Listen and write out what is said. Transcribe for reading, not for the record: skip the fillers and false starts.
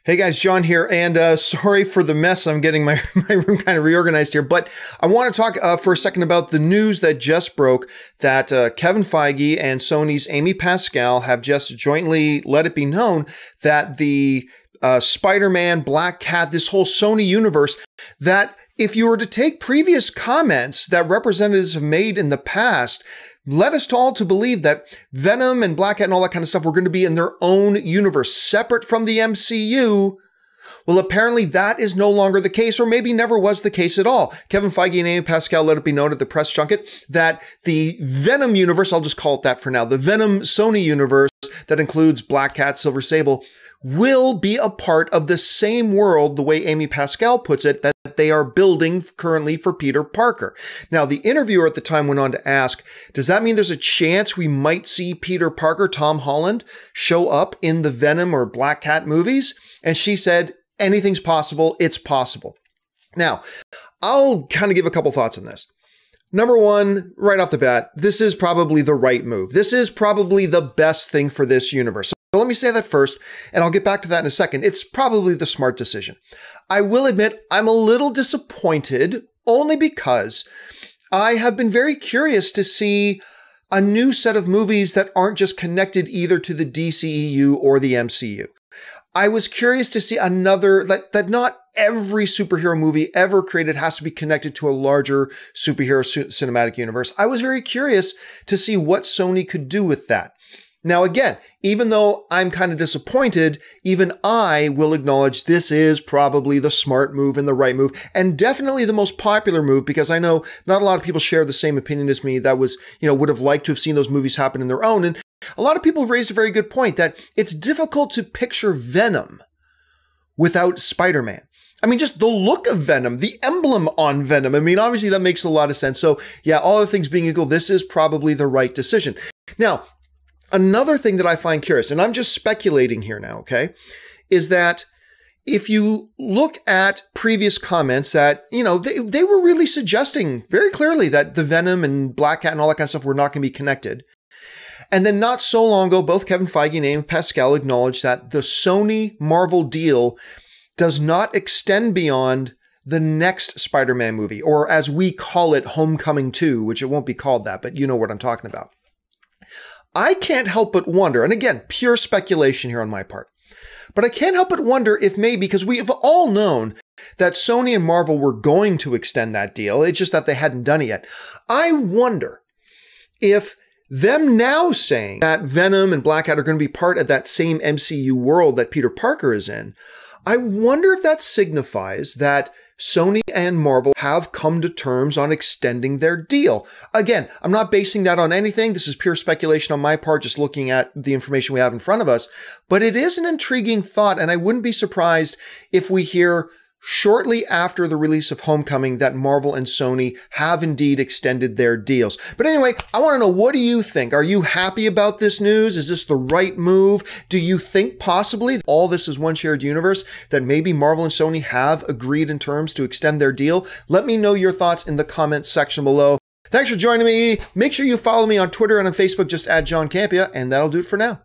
Hey guys, John here, and sorry for the mess. I'm getting my room kind of reorganized here, but I want to talk for a second about the news that just broke that Kevin Feige and Sony's Amy Pascal have just jointly let it be known that the Spider-Man, Black Cat, this whole Sony universe, that if you were to take previous comments that representatives have made in the past, led us all to believe that Venom and Black Cat and all that kind of stuff were going to be in their own universe, separate from the MCU. Well, apparently that is no longer the case, or maybe never was the case at all. Kevin Feige and Amy Pascal let it be known at the press junket that the Venom universe, I'll just call it that for now, the Venom Sony universe that includes Black Cat, Silver Sable, will be a part of the same world, the way Amy Pascal puts it, that they are building currently for Peter Parker. Now, the interviewer at the time went on to ask, does that mean there's a chance we might see Peter Parker, Tom Holland, show up in the Venom or Black Cat movies? And she said, anything's possible. It's possible. Now, I'll kind of give a couple thoughts on this. Number one, right off the bat, this is probably the right move. This is probably the best thing for this universe. So let me say that first, and I'll get back to that in a second. It's probably the smart decision. I will admit I'm a little disappointed, only because I have been very curious to see a new set of movies that aren't just connected either to the DCEU or the MCU. I was curious to see another, that not every superhero movie ever created has to be connected to a larger superhero cinematic universe. I was very curious to see what Sony could do with that. Now, again, even though I'm kind of disappointed, even I will acknowledge this is probably the smart move and the right move, and definitely the most popular move, because I know not a lot of people share the same opinion as me that was, would have liked to have seen those movies happen in their own. And a lot of people have raised a very good point that it's difficult to picture Venom without Spider-Man. I mean, just the look of Venom, the emblem on Venom. I mean, obviously that makes a lot of sense. So yeah, all other things being equal, this is probably the right decision. Now, another thing that I find curious, and I'm just speculating here now, okay, is that if you look at previous comments that, they were really suggesting very clearly that the Venom and Black Cat and all that kind of stuff were not going to be connected. And then not so long ago, both Kevin Feige and Amy Pascal acknowledged that the Sony-Marvel deal does not extend beyond the next Spider-Man movie, or as we call it, Homecoming 2, which it won't be called that, but you know what I'm talking about. I can't help but wonder, and again, pure speculation here on my part, but I can't help but wonder if maybe, because we have all known that Sony and Marvel were going to extend that deal, it's just that they hadn't done it yet. I wonder if them now saying that Venom and Black Cat are going to be part of that same MCU world that Peter Parker is in, I wonder if that signifies that Sony and Marvel have come to terms on extending their deal. Again, I'm not basing that on anything. This is pure speculation on my part, just looking at the information we have in front of us. But it is an intriguing thought, and I wouldn't be surprised if we hear shortly after the release of Homecoming that Marvel and Sony have indeed extended their deals. But anyway, I want to know, what do you think? Are you happy about this news? Is this the right move? Do you think possibly all this is one shared universe, that maybe Marvel and Sony have agreed in terms to extend their deal? Let me know your thoughts in the comments section below. Thanks for joining me. Make sure you follow me on Twitter and on Facebook, just @John Campea, and that'll do it for now.